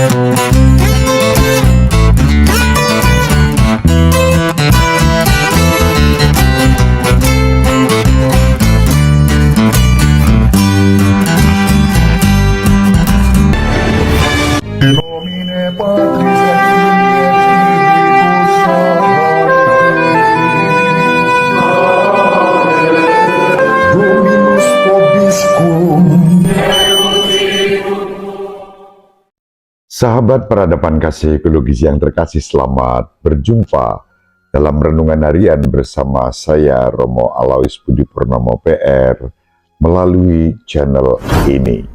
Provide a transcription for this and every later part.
In nomine Patris et Filii et Spiritus Sancti. Dominus vobiscum. Sahabat peradaban kasih ekologis yang terkasih, selamat berjumpa dalam renungan harian bersama saya Romo Alois Budi Purnomo PR melalui channel ini.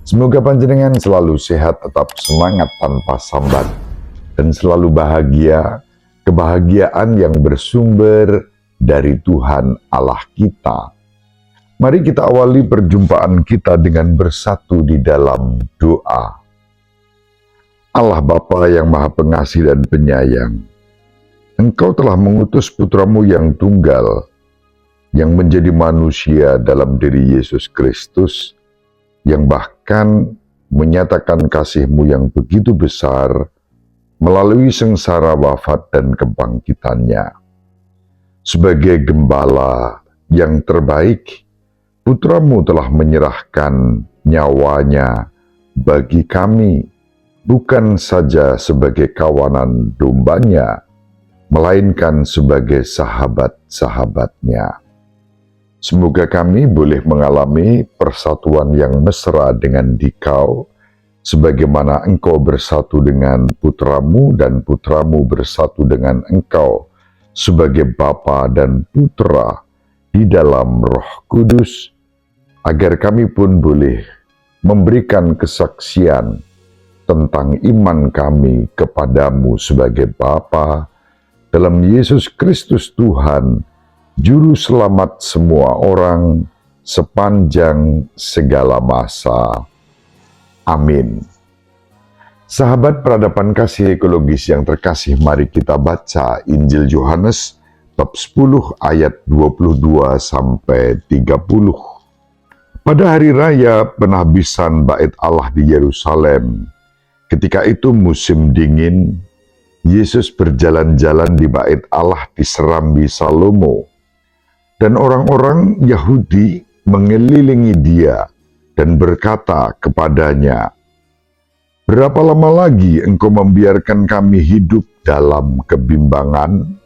Semoga panjenengan selalu sehat, tetap semangat tanpa sambat, dan selalu bahagia, kebahagiaan yang bersumber dari Tuhan Allah kita. Mari kita awali perjumpaan kita dengan bersatu di dalam doa. Allah Bapa yang Maha Pengasih dan Penyayang, Engkau telah mengutus Putramu yang tunggal, yang menjadi manusia dalam diri Yesus Kristus, yang bahkan menyatakan kasih-Mu yang begitu besar melalui sengsara wafat dan kebangkitannya. Sebagai gembala yang terbaik, Putramu telah menyerahkan nyawanya bagi kami, bukan saja sebagai kawanan dombanya, melainkan sebagai sahabat-sahabatnya. Semoga kami boleh mengalami persatuan yang mesra dengan Dikau, sebagaimana Engkau bersatu dengan Putramu dan Putramu bersatu dengan Engkau, sebagai Bapa dan Putra di dalam Roh Kudus, agar kami pun boleh memberikan kesaksian tentang iman kami kepadamu sebagai Bapa, dalam Yesus Kristus Tuhan, Juru Selamat semua orang, sepanjang segala masa. Amin. Sahabat peradaban kasih ekologis yang terkasih, mari kita baca Injil Yohanes bab 10 ayat 22 sampai 30. Pada hari raya penahbisan Bait Allah di Yerusalem, ketika itu musim dingin, Yesus berjalan-jalan di Bait Allah di Serambi Salomo. Dan orang-orang Yahudi mengelilingi dia dan berkata kepadanya, "Berapa lama lagi engkau membiarkan kami hidup dalam kebimbangan?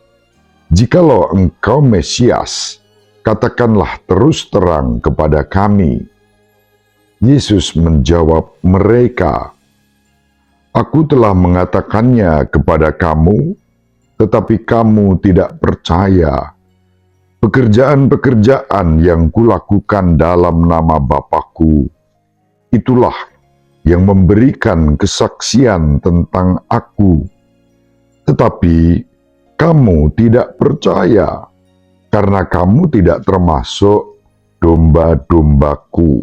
Jikalau engkau Mesias, katakanlah terus terang kepada kami." Yesus menjawab mereka, "Aku telah mengatakannya kepada kamu, tetapi kamu tidak percaya. Pekerjaan-pekerjaan yang kulakukan dalam nama Bapa-Ku, itulah yang memberikan kesaksian tentang Aku. Tetapi kamu tidak percaya, karena kamu tidak termasuk domba-dombaku.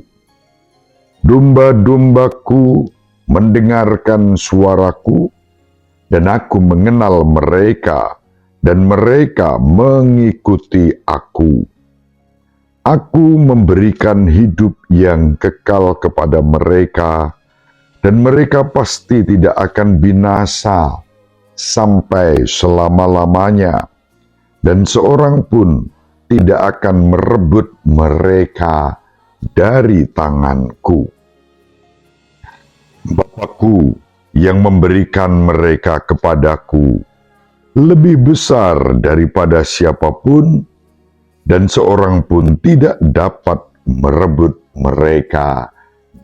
Domba-dombaku mendengarkan suaraku, dan Aku mengenal mereka, dan mereka mengikuti Aku. Aku memberikan hidup yang kekal kepada mereka, dan mereka pasti tidak akan binasa sampai selama-lamanya, dan seorang pun tidak akan merebut mereka dari tanganku. Bapa-Ku yang memberikan mereka kepadaku lebih besar daripada siapapun, dan seorang pun tidak dapat merebut mereka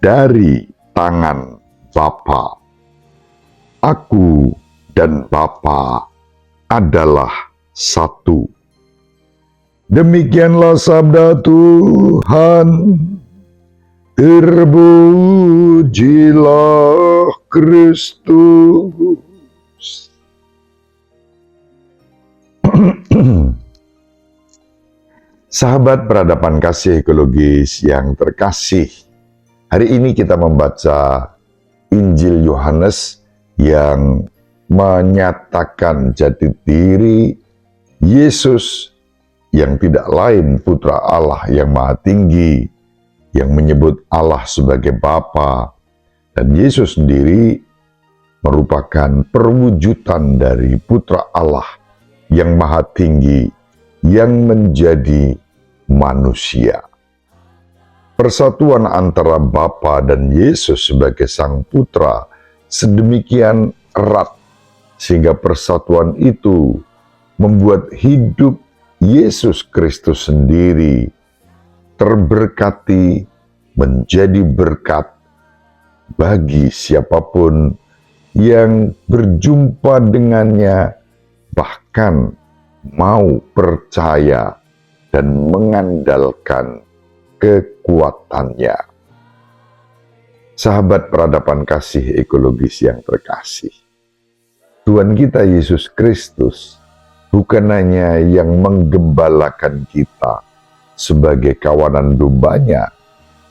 dari tangan Bapa. Aku dan Bapa adalah satu." Demikianlah sabda Tuhan. Terpujilah Kristus. Sahabat peradaban kasih ekologis yang terkasih, hari ini kita membaca Injil Yohanes yang menyatakan jati diri Yesus yang tidak lain Putra Allah yang Maha Tinggi, yang menyebut Allah sebagai Bapa, dan Yesus sendiri merupakan perwujudan dari Putra Allah yang Maha Tinggi yang menjadi manusia. Persatuan antara Bapa dan Yesus sebagai Sang Putra sedemikian erat sehingga persatuan itu membuat hidup Yesus Kristus sendiri terberkati, menjadi berkat bagi siapapun yang berjumpa dengannya, bahkan mau percaya dan mengandalkan kekuatannya. Sahabat peradaban kasih ekologis yang terkasih, Tuhan kita Yesus Kristus bukan hanya yang menggembalakan kita sebagai kawanan dombanya,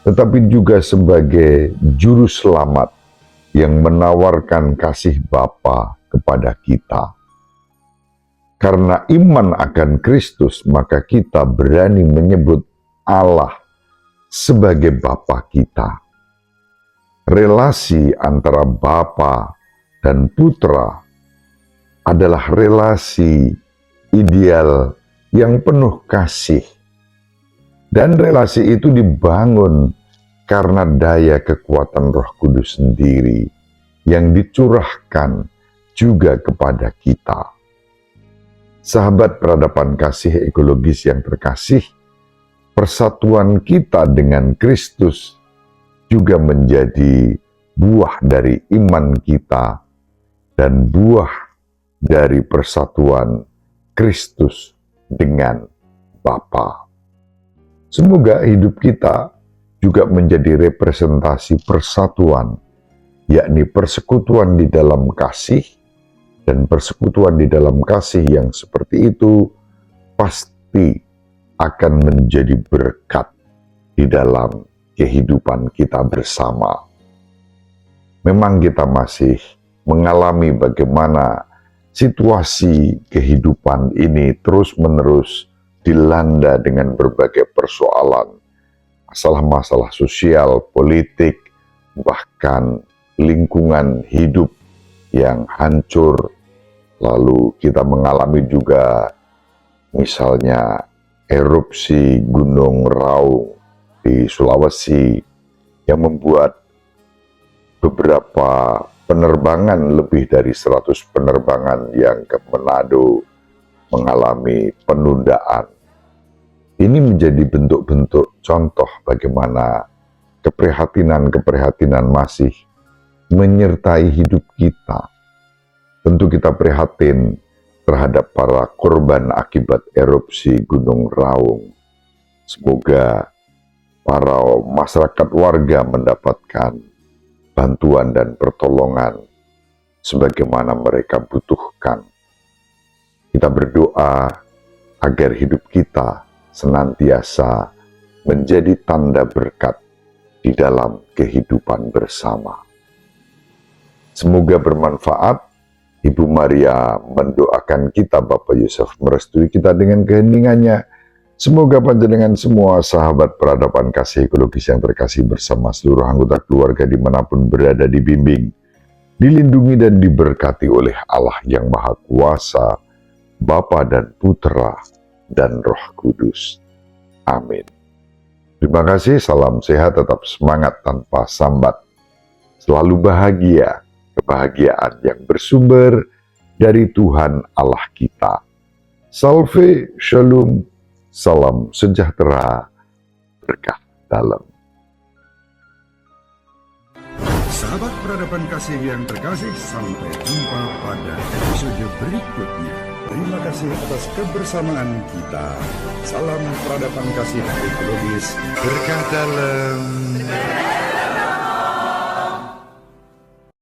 tetapi juga sebagai juru selamat yang menawarkan kasih Bapa kepada kita. Karena iman akan Kristus, maka kita berani menyebut Allah sebagai Bapa kita. Relasi antara Bapa dan Putra adalah relasi ideal yang penuh kasih. Dan relasi itu dibangun karena daya kekuatan Roh Kudus sendiri yang dicurahkan juga kepada kita. Sahabat peradaban kasih ekologis yang terkasih, persatuan kita dengan Kristus juga menjadi buah dari iman kita dan buah dari persatuan Kristus dengan Bapa. Semoga hidup kita juga menjadi representasi persatuan, yakni persekutuan di dalam kasih, dan persekutuan di dalam kasih yang seperti itu pasti akan menjadi berkat di dalam kehidupan kita bersama. Memang kita masih mengalami bagaimana situasi kehidupan ini terus-menerus dilanda dengan berbagai persoalan, masalah-masalah sosial, politik, bahkan lingkungan hidup yang hancur. Lalu kita mengalami juga misalnya erupsi Gunung Raung di Sulawesi yang membuat beberapa penerbangan, lebih dari 100 penerbangan yang ke Manado mengalami penundaan. Ini menjadi bentuk-bentuk contoh bagaimana keprihatinan masih menyertai hidup kita. Tentu kita prihatin terhadap para korban akibat erupsi Gunung Raung. Semoga para masyarakat warga mendapatkan bantuan dan pertolongan sebagaimana mereka butuhkan. Kita berdoa agar hidup kita senantiasa menjadi tanda berkat di dalam kehidupan bersama. Semoga bermanfaat. Ibu Maria mendoakan kita, Bapak Yusuf merestui kita dengan keheningannya. Semoga panjenengan semua sahabat peradaban kasih ekologis yang terkasih bersama seluruh anggota keluarga dimanapun berada dibimbing, dilindungi dan diberkati oleh Allah yang Maha Kuasa, Bapa dan Putra dan Roh Kudus. Amin. Terima kasih, salam sehat, tetap semangat tanpa sambat. Selalu bahagia, kebahagiaan yang bersumber dari Tuhan Allah kita. Salve, shalom, salam sejahtera, berkah dalam. Sahabat peradaban kasih yang terkasih, sampai jumpa pada episode berikutnya. Terima kasih atas kebersamaan kita. Salam peradaban kasih ekologis, berkah dalam.